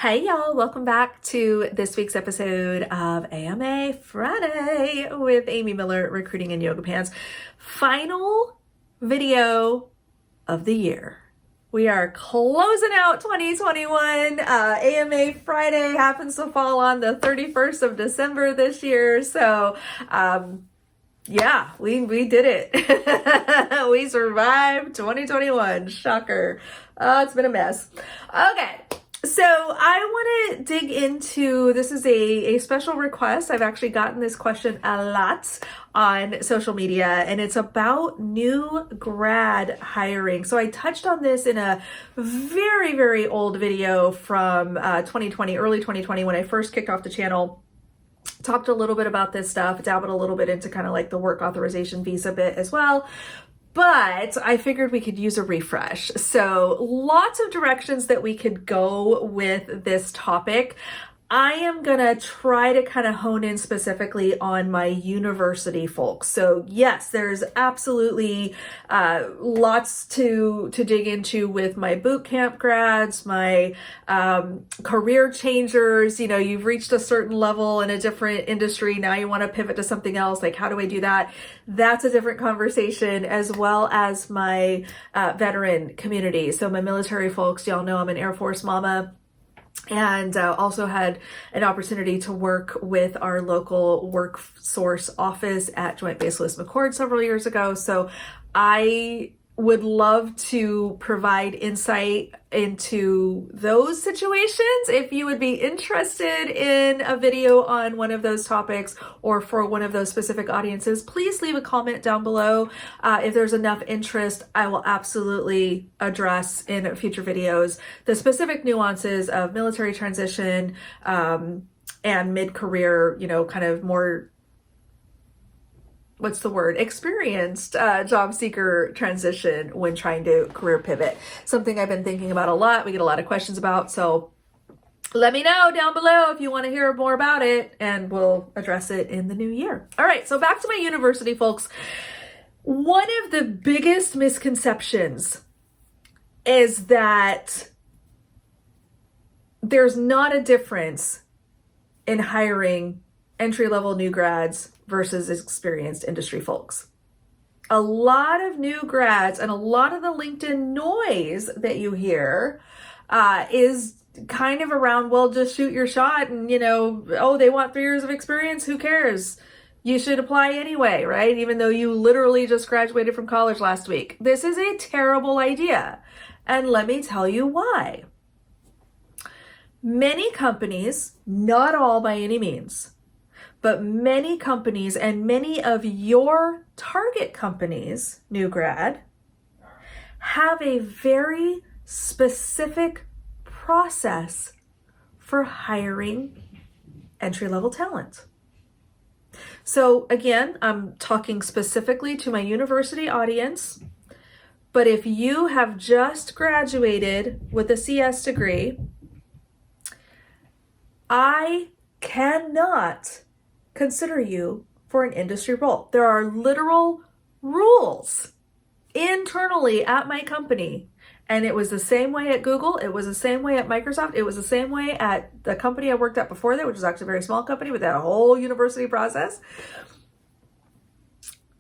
Hey y'all, welcome back to this week's episode of AMA Friday with Amy Miller, Recruiting in Yoga Pants. Final video of the year. We are closing out 2021. AMA Friday happens to fall on the 31st of December this year. So, yeah, we did it. We survived 2021. Shocker. It's been a mess. Okay. So I want to dig into, this is a special request. I've actually gotten this question a lot on social media, and it's about new grad hiring. So I touched on this in a very, very old video from 2020, early 2020, when I first kicked off the channel. Talked a little bit about this stuff, dabbled a little bit into kind of like the work authorization visa bit as well. But I figured we could use a refresh. So lots of directions that we could go with this topic. I am gonna try to kind of hone in specifically on my university folks. So yes, there's absolutely lots to dig into with my boot camp grads, my career changers. You know, you've reached a certain level in a different industry. Now you want to pivot to something else. Like, how do I do that? That's a different conversation, as well as my veteran community. So my military folks, y'all know I'm an Air Force mama. And also had an opportunity to work with our local workforce office at Joint Base Lewis McChord several years ago. So I would love to provide insight into those situations. If you would be interested in a video on one of those topics or for one of those specific audiences, please leave a comment down below. If there's enough interest, I will absolutely address in future videos the specific nuances of military transition and mid-career, you know, kind of more, what's the word, experienced job seeker transition when trying to career pivot. Something I've been thinking about a lot. We get a lot of questions about. So let me know down below if you want to hear more about it, and we'll address it in the new year. All right, so back to my university folks. One of the biggest misconceptions is that there's not a difference in hiring entry-level new grads versus experienced industry folks. A lot of new grads and a lot of the LinkedIn noise that you hear is kind of around, well, just shoot your shot and, you know, oh, they want 3 years of experience. Who cares? You should apply anyway, right? Even though you literally just graduated from college last week. This is a terrible idea. And let me tell you why. Many companies, not all by any means, but many companies and many of your target companies, new grad, have a very specific process for hiring entry-level talent. So again, I'm talking specifically to my university audience, but if you have just graduated with a CS degree, I cannot consider you for an industry role. There are literal rules internally at my company. And it was the same way at Google. It was the same way at Microsoft. It was the same way at the company I worked at before that, which was actually a very small company with that whole university process.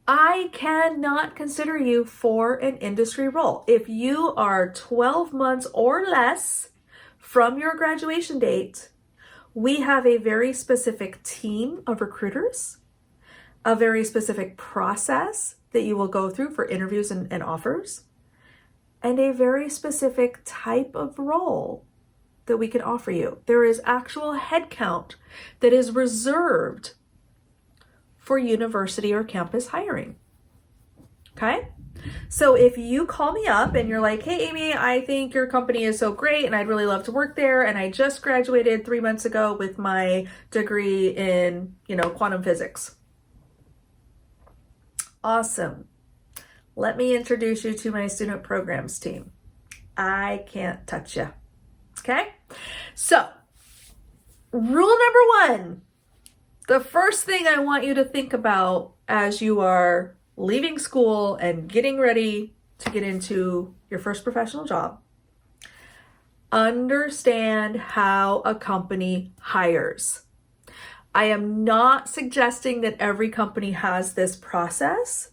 I cannot consider you for an industry role. If you are 12 months or less from your graduation date, we have a very specific team of recruiters, a very specific process that you will go through for interviews and offers, and a very specific type of role that we can offer you. There is actual headcount that is reserved for university or campus hiring. Okay? So if you call me up and you're like, hey, Amy, I think your company is so great and I'd really love to work there. And I just graduated 3 months ago with my degree in, quantum physics. Awesome. Let me introduce you to my student programs team. I can't touch you. Okay? So rule number 1, the first thing I want you to think about as you are leaving school and getting ready to get into your first professional job, understand how a company hires. I am not suggesting that every company has this process,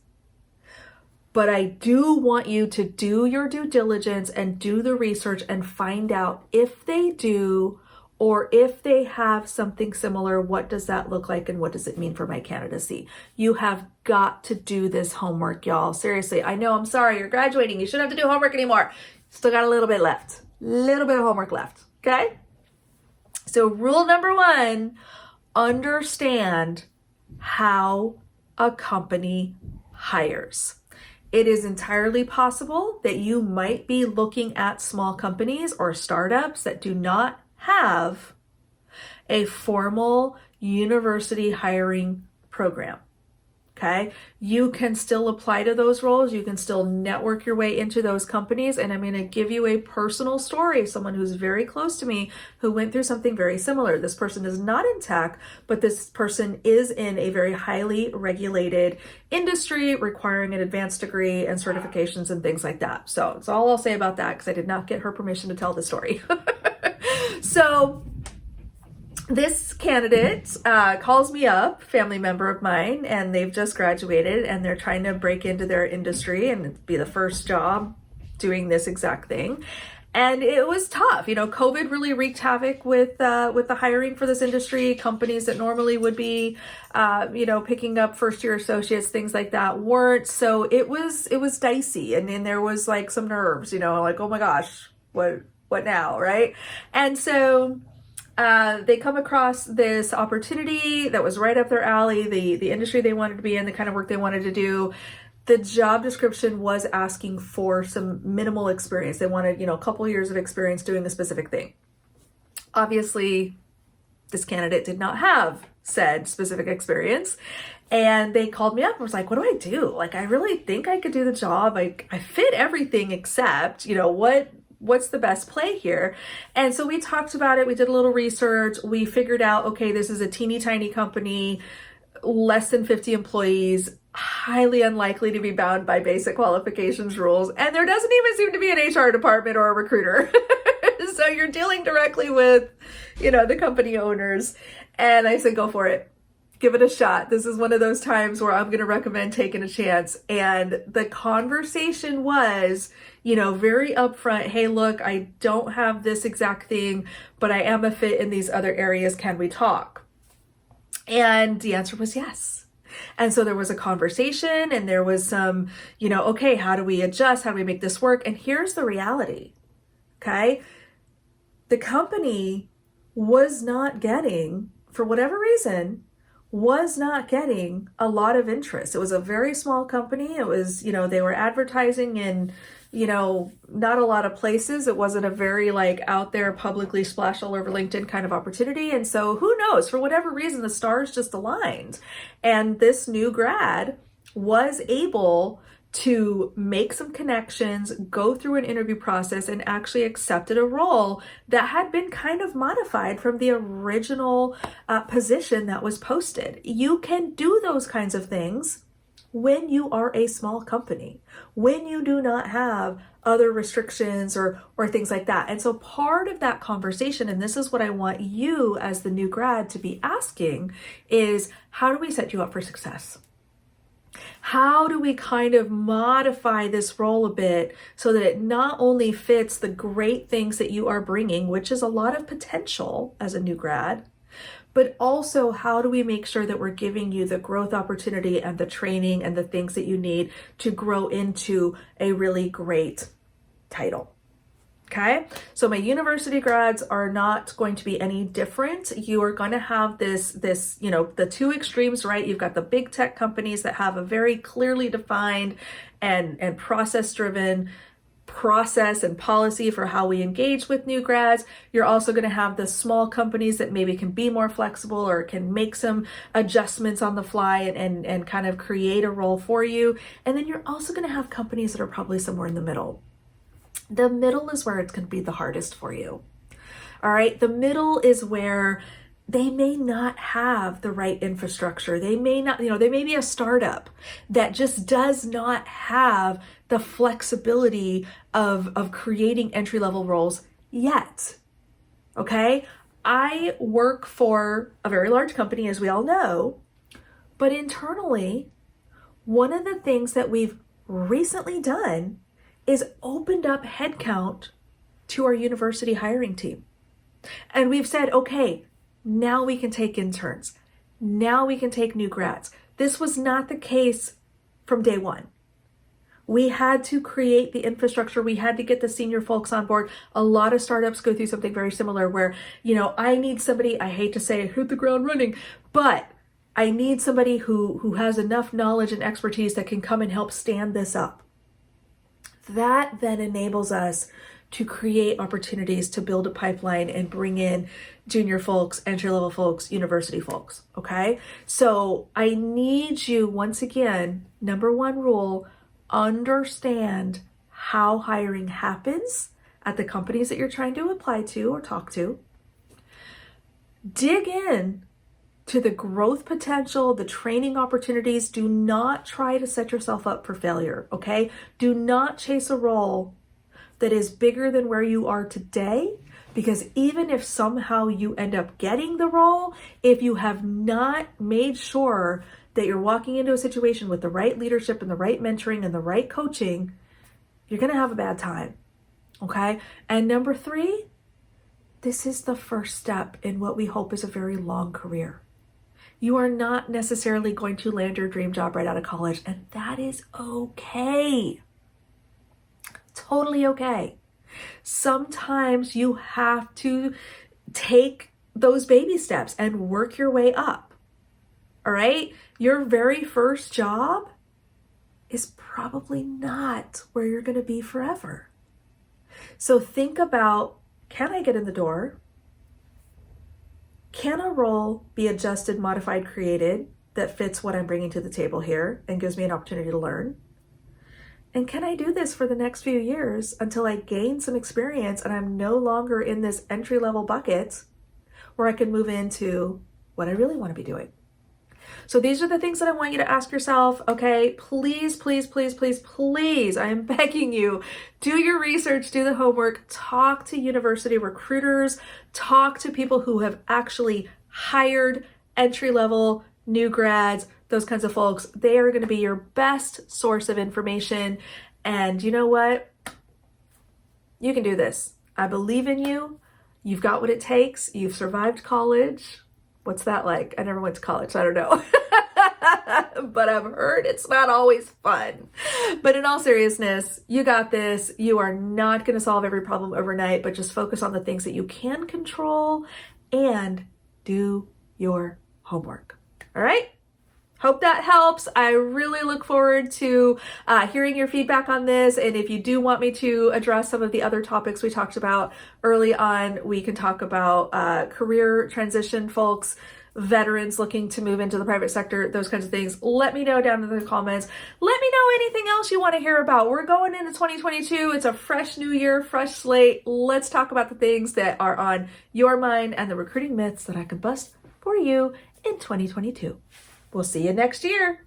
but I do want you to do your due diligence and do the research and find out if they do, or if they have something similar, what does that look like and what does it mean for my candidacy? You have got to do this homework, y'all. Seriously, I know, I'm sorry, you're graduating. You shouldn't have to do homework anymore. Still got a little bit left, little bit of homework left, okay? So rule number 1, understand how a company hires. It is entirely possible that you might be looking at small companies or startups that do not have a formal university hiring program. Okay, you can still apply to those roles. You can still network your way into those companies. And I'm going to give you a personal story, someone who's very close to me who went through something very similar. This person is not in tech, but this person is in a very highly regulated industry requiring an advanced degree and certifications and things like that. So that's all I'll say about that, because I did not get her permission to tell the story. So this candidate calls me up, family member of mine, and they've just graduated and they're trying to break into their industry and be the first job doing this exact thing. And it was tough. You know, COVID really wreaked havoc with the hiring for this industry. Companies that normally would be, picking up first-year associates, things like that, weren't. So it was dicey, and then there was like some nerves. Like, oh my gosh, what now, right? And so they come across this opportunity that was right up their alley, the industry they wanted to be in, the kind of work they wanted to do. The job description was asking for some minimal experience. They wanted, a couple years of experience doing a specific thing. Obviously, this candidate did not have said specific experience. And they called me up and was like, what do I do? Like, I really think I could do the job. I fit everything except, what's the best play here? And so we talked about it. We did a little research. We figured out, okay, this is a teeny tiny company, less than 50 employees, highly unlikely to be bound by basic qualifications rules. And there doesn't even seem to be an HR department or a recruiter. So you're dealing directly with, the company owners. And I said, go for it. Give it a shot. This is one of those times where I'm going to recommend taking a chance. And the conversation was, very upfront. Hey, look, I don't have this exact thing, but I am a fit in these other areas. Can we talk? And the answer was yes. And so there was a conversation and there was some, okay, how do we adjust? How do we make this work? And here's the reality. Okay. The company was not getting, for whatever reason, was not getting a lot of interest. It was a very small company. It was, they were advertising in, not a lot of places. It wasn't a very out there publicly splash all over LinkedIn kind of opportunity. And so who knows, for whatever reason, the stars just aligned. And this new grad was able to make some connections, go through an interview process, and actually accepted a role that had been kind of modified from the original position that was posted. You can do those kinds of things when you are a small company, when you do not have other restrictions or things like that. And so part of that conversation, and this is what I want you as the new grad to be asking, is how do we set you up for success? How do we kind of modify this role a bit so that it not only fits the great things that you are bringing, which is a lot of potential as a new grad, but also how do we make sure that we're giving you the growth opportunity and the training and the things that you need to grow into a really great title? Okay, so my university grads are not going to be any different. You are going to have this, the two extremes, right? You've got the big tech companies that have a very clearly defined and process-driven process and policy for how we engage with new grads. You're also going to have the small companies that maybe can be more flexible or can make some adjustments on the fly and kind of create a role for you. And then you're also going to have companies that are probably somewhere in the middle. The middle is where it's going to be the hardest for you. All right. The middle is where they may not have the right infrastructure. They may not, they may be a startup that just does not have the flexibility of creating entry-level roles yet. Okay? I work for a very large company, as we all know, but internally, one of the things that we've recently done is opened up headcount to our university hiring team. And we've said, okay, now we can take interns. Now we can take new grads. This was not the case from day one. We had to create the infrastructure. We had to get the senior folks on board. A lot of startups go through something very similar where, I need somebody, I hate to say hit the ground running, but I need somebody who has enough knowledge and expertise that can come and help stand this up. That then enables us to create opportunities to build a pipeline and bring in junior folks, entry-level folks, university folks, okay? So I need you, once again, number one rule, understand how hiring happens at the companies that you're trying to apply to or talk to. Dig in to the growth potential, the training opportunities. Do not try to set yourself up for failure, okay? Do not chase a role that is bigger than where you are today, because even if somehow you end up getting the role, if you have not made sure that you're walking into a situation with the right leadership and the right mentoring and the right coaching, you're going to have a bad time, okay? And number three, this is the first step in what we hope is a very long career. You are not necessarily going to land your dream job right out of college, and that is okay. Totally okay. Sometimes you have to take those baby steps and work your way up. All right? Your very first job is probably not where you're going to be forever. So think about, can I get in the door? Can a role be adjusted, modified, created that fits what I'm bringing to the table here and gives me an opportunity to learn? And can I do this for the next few years until I gain some experience and I'm no longer in this entry-level bucket where I can move into what I really want to be doing? So these are the things that I want you to ask yourself, okay? Please, please, please, please, please, I am begging you, do your research, do the homework, talk to university recruiters, talk to people who have actually hired entry-level new grads, those kinds of folks. They are going to be your best source of information. And you know what? You can do this. I believe in you. You've got what it takes. You've survived college. What's that like? I never went to college, so I don't know. But I've heard it's not always fun. But in all seriousness, you got this. You are not going to solve every problem overnight, but just focus on the things that you can control and do your homework. All right? Hope that helps. I really look forward to hearing your feedback on this. And if you do want me to address some of the other topics we talked about early on, we can talk about career transition folks, veterans looking to move into the private sector, those kinds of things. Let me know down in the comments. Let me know anything else you want to hear about. We're going into 2022. It's a fresh new year, fresh slate. Let's talk about the things that are on your mind and the recruiting myths that I can bust for you in 2022. We'll see you next year.